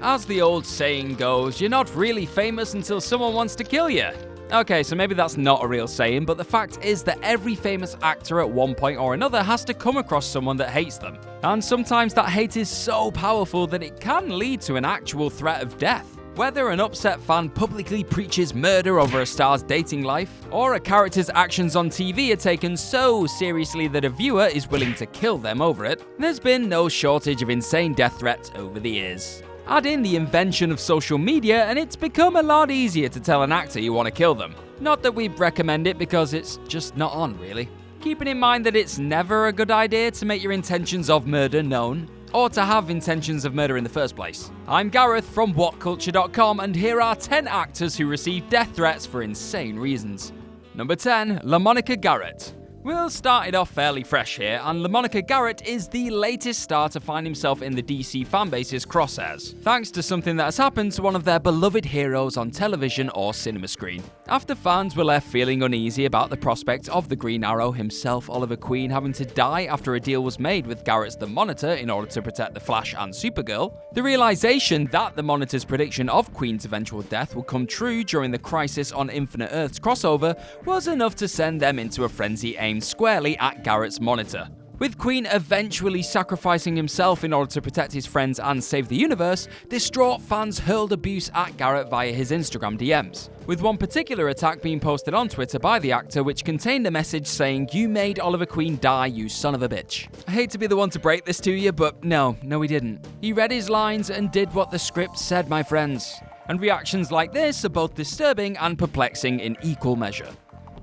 As the old saying goes, you're not really famous until someone wants to kill you. Okay, so maybe that's not a real saying, but the fact is that every famous actor at one point or another has to come across someone that hates them. And sometimes that hate is so powerful that it can lead to an actual threat of death. Whether an upset fan publicly preaches murder over a star's dating life, or a character's actions on TV are taken so seriously that a viewer is willing to kill them over it, there's been no shortage of insane death threats over the years. Add in the invention of social media and it's become a lot easier to tell an actor you want to kill them. Not that we'd recommend it because it's just not on, really. Keeping in mind that it's never a good idea to make your intentions of murder known, or to have intentions of murder in the first place. I'm Gareth from WhatCulture.com and here are 10 actors who received death threats for insane reasons. Number 10. Lamonica Garrett. We'll start it off fairly fresh here, and Lamonica Garrett is the latest star to find himself in the DC fanbase's crosshairs, thanks to something that has happened to one of their beloved heroes on television or cinema screen. After fans were left feeling uneasy about the prospect of the Green Arrow himself, Oliver Queen, having to die after a deal was made with Garrett's The Monitor in order to protect the Flash and Supergirl, the realization that the Monitor's prediction of Queen's eventual death would come true during the Crisis on Infinite Earths crossover was enough to send them into a frenzy aimed squarely at Garrett's Monitor. With Queen eventually sacrificing himself in order to protect his friends and save the universe, distraught fans hurled abuse at Garrett via his Instagram DMs, with one particular attack being posted on Twitter by the actor which contained a message saying, "You made Oliver Queen die, you son of a bitch." I hate to be the one to break this to you, but no he didn't. He read his lines and did what the script said, my friends. And reactions like this are both disturbing and perplexing in equal measure.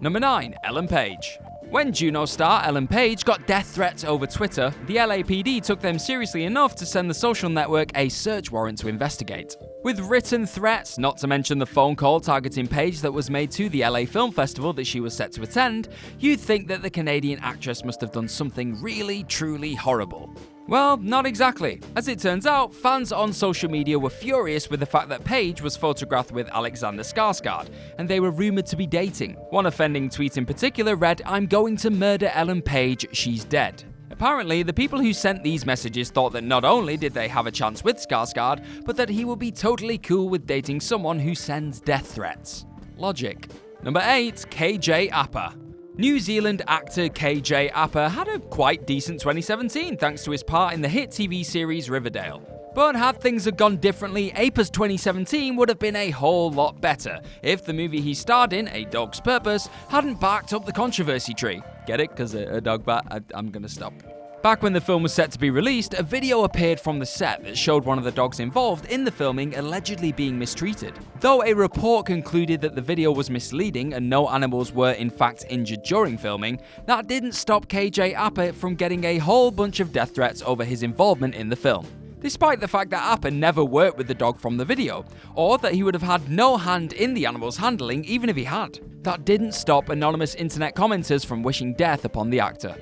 Number 9. Ellen Page. When Juno star Ellen Page got death threats over Twitter, the LAPD took them seriously enough to send the social network a search warrant to investigate. With written threats, not to mention the phone call targeting Page that was made to the LA Film Festival that she was set to attend, you'd think that the Canadian actress must have done something really, truly horrible. Well, not exactly. As it turns out, fans on social media were furious with the fact that Page was photographed with Alexander Skarsgård, and they were rumored to be dating. One offending tweet in particular read, "I'm going to murder Ellen Page, she's dead." Apparently, the people who sent these messages thought that not only did they have a chance with Skarsgård, but that he would be totally cool with dating someone who sends death threats. Logic. Number 8. KJ Apa. New Zealand actor KJ Apa had a quite decent 2017 thanks to his part in the hit TV series Riverdale. But had things had gone differently, Apa's 2017 would have been a whole lot better if the movie he starred in, A Dog's Purpose, hadn't barked up the controversy tree. Get it? Because a dog bark? I'm gonna stop. Back when the film was set to be released, a video appeared from the set that showed one of the dogs involved in the filming allegedly being mistreated. Though a report concluded that the video was misleading and no animals were in fact injured during filming, that didn't stop KJ Apa from getting a whole bunch of death threats over his involvement in the film. Despite the fact that Apa never worked with the dog from the video, or that he would have had no hand in the animal's handling even if he had. That didn't stop anonymous internet commenters from wishing death upon the actor.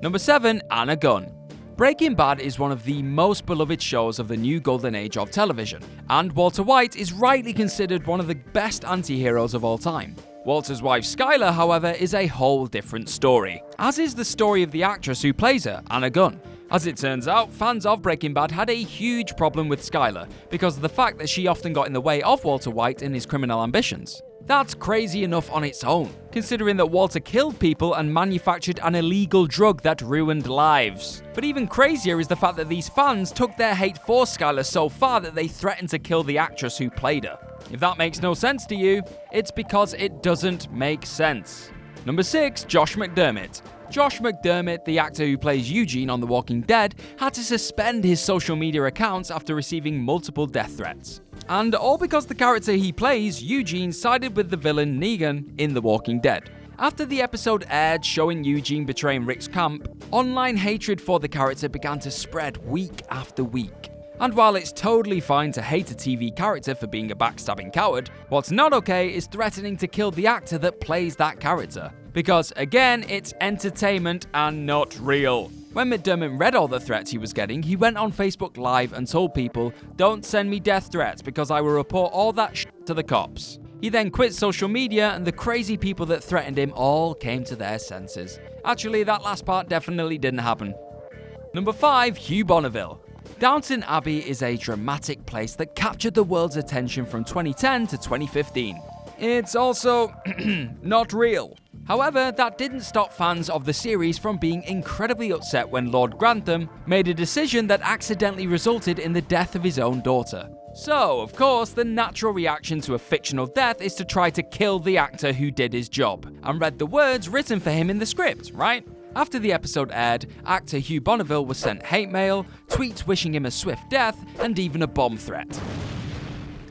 Number 7. Anna Gunn. Breaking Bad is one of the most beloved shows of the new golden age of television, and Walter White is rightly considered one of the best anti-heroes of all time. Walter's wife Skyler, however, is a whole different story, as is the story of the actress who plays her, Anna Gunn. As it turns out, fans of Breaking Bad had a huge problem with Skyler because of the fact that she often got in the way of Walter White and his criminal ambitions. That's crazy enough on its own, considering that Walter killed people and manufactured an illegal drug that ruined lives. But even crazier is the fact that these fans took their hate for Skyler so far that they threatened to kill the actress who played her. If that makes no sense to you, it's because it doesn't make sense. Number 6. Josh McDermitt. Josh McDermitt, the actor who plays Eugene on The Walking Dead, had to suspend his social media accounts after receiving multiple death threats. And all because the character he plays, Eugene, sided with the villain Negan in The Walking Dead. After the episode aired showing Eugene betraying Rick's camp, online hatred for the character began to spread week after week. And while it's totally fine to hate a TV character for being a backstabbing coward, what's not okay is threatening to kill the actor that plays that character. Because again, it's entertainment and not real. When McDermitt read all the threats he was getting, he went on Facebook Live and told people, "Don't send me death threats because I will report all that shit to the cops." He then quit social media and the crazy people that threatened him all came to their senses. Actually, that last part definitely didn't happen. Number 5. Hugh Bonneville. Downton Abbey is a dramatic place that captured the world's attention from 2010 to 2015. It's also not real. However, that didn't stop fans of the series from being incredibly upset when Lord Grantham made a decision that accidentally resulted in the death of his own daughter. So, of course, the natural reaction to a fictional death is to try to kill the actor who did his job and read the words written for him in the script, right? After the episode aired, actor Hugh Bonneville was sent hate mail, tweets wishing him a swift death, and even a bomb threat.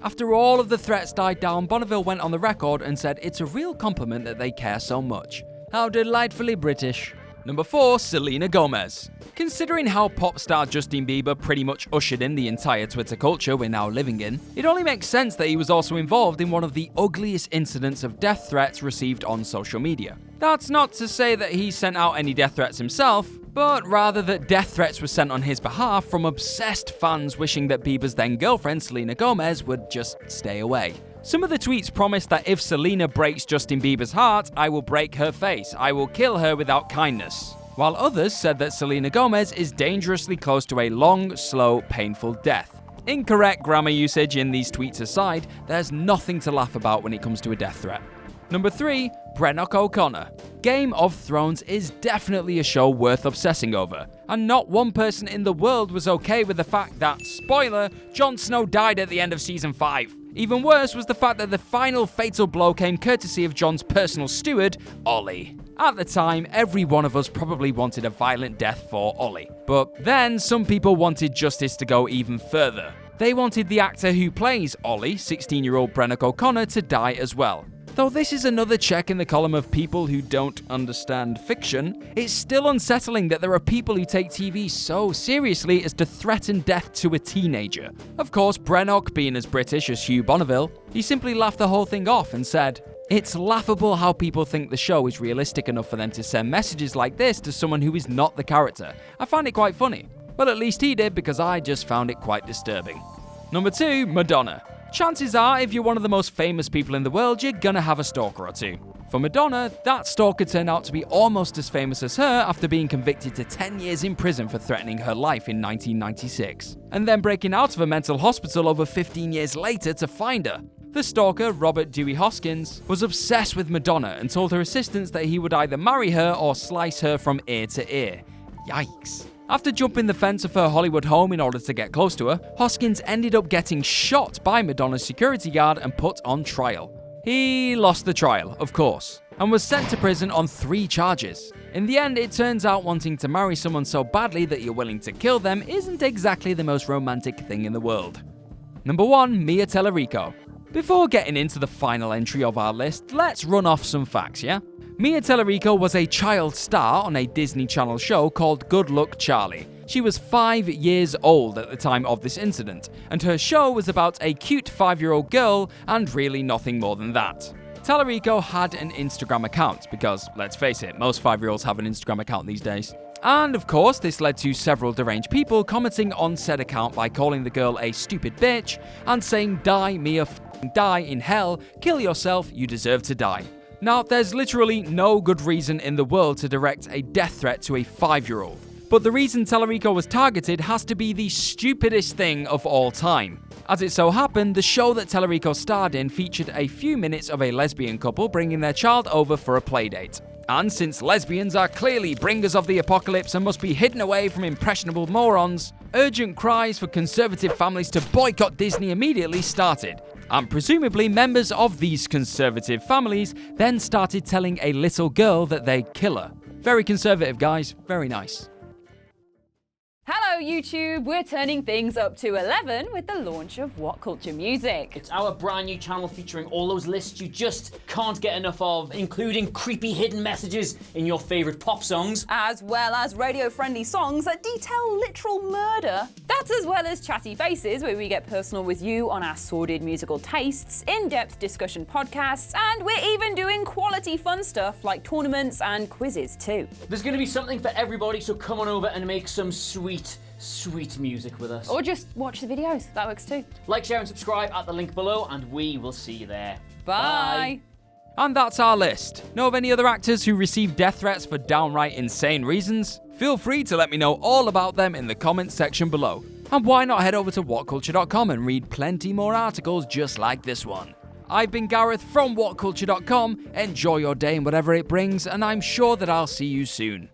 After all of the threats died down, Bonneville went on the record and said it's a real compliment that they care so much. How delightfully British. Number 4, Selena Gomez. Considering how pop star Justin Bieber pretty much ushered in the entire Twitter culture we're now living in, it only makes sense that he was also involved in one of the ugliest incidents of death threats received on social media. That's not to say that he sent out any death threats himself, but rather that death threats were sent on his behalf from obsessed fans wishing that Bieber's then girlfriend Selena Gomez would just stay away. Some of the tweets promised that if Selena breaks Justin Bieber's heart, I will break her face, I will kill her without kindness. While others said that Selena Gomez is dangerously close to a long, slow, painful death. Incorrect grammar usage in these tweets aside, there's nothing to laugh about when it comes to a death threat. Number 3, Brennock O'Connor. Game of Thrones is definitely a show worth obsessing over, and not one person in the world was okay with the fact that, spoiler, Jon Snow died at the end of season 5. Even worse was the fact that the final fatal blow came courtesy of Jon's personal steward, Ollie. At the time, every one of us probably wanted a violent death for Ollie. But then some people wanted justice to go even further. They wanted the actor who plays Ollie, 16-year-old Brennock O'Connor, to die as well. Though this is another check in the column of people who don't understand fiction, it's still unsettling that there are people who take TV so seriously as to threaten death to a teenager. Of course, Brennock, being as British as Hugh Bonneville, he simply laughed the whole thing off and said, "It's laughable how people think the show is realistic enough for them to send messages like this to someone who is not the character. I find it quite funny." Well, at least he did, because I just found it quite disturbing. Number 2, Madonna. Chances are, if you're one of the most famous people in the world, you're gonna have a stalker or two. For Madonna, that stalker turned out to be almost as famous as her after being convicted to 10 years in prison for threatening her life in 1996, and then breaking out of a mental hospital over 15 years later to find her. The stalker, Robert Dewey Hoskins, was obsessed with Madonna and told her assistants that he would either marry her or slice her from ear to ear. Yikes. After jumping the fence of her Hollywood home in order to get close to her, Hoskins ended up getting shot by Madonna's security guard and put on trial. He lost the trial, of course, and was sent to prison on 3 charges. In the end, it turns out wanting to marry someone so badly that you're willing to kill them isn't exactly the most romantic thing in the world. Number 1, Mia Tallarico. Before getting into the final entry of our list, let's run off some facts, yeah? Mia Tallarico was a child star on a Disney Channel show called Good Luck Charlie. She was 5 years old at the time of this incident, and her show was about a cute 5-year-old girl and really nothing more than that. Tallarico had an Instagram account, because, let's face it, most 5-year-olds have an Instagram account these days. And of course, this led to several deranged people commenting on said account by calling the girl a stupid bitch and saying, "Die, Mia, die in hell, kill yourself, you deserve to die." Now, there's literally no good reason in the world to direct a death threat to a 5-year-old. But the reason Tallarico was targeted has to be the stupidest thing of all time. As it so happened, the show that Tallarico starred in featured a few minutes of a lesbian couple bringing their child over for a playdate. And since lesbians are clearly bringers of the apocalypse and must be hidden away from impressionable morons, urgent cries for conservative families to boycott Disney immediately started. And presumably members of these conservative families then started telling a little girl that they'd kill her. Very conservative, guys. Very nice. Hello YouTube, we're turning things up to 11 with the launch of What Culture Music. It's our brand new channel featuring all those lists you just can't get enough of, including creepy hidden messages in your favourite pop songs, as well as radio-friendly songs that detail literal murder. That's as well as Chatty Faces, where we get personal with you on our sordid musical tastes, in-depth discussion podcasts, and we're even doing quality fun stuff like tournaments and quizzes too. There's going to be something for everybody, so come on over and make some sweet music with us. Or just watch the videos, that works too. Like, share and subscribe at the link below, and we will see you there. Bye. And that's our list. Know of any other actors who received death threats for downright insane reasons? Feel free to let me know all about them in the comments section below. And why not head over to whatculture.com and read plenty more articles just like this one. I've been Gareth from whatculture.com. Enjoy your day and whatever it brings, and I'm sure that I'll see you soon.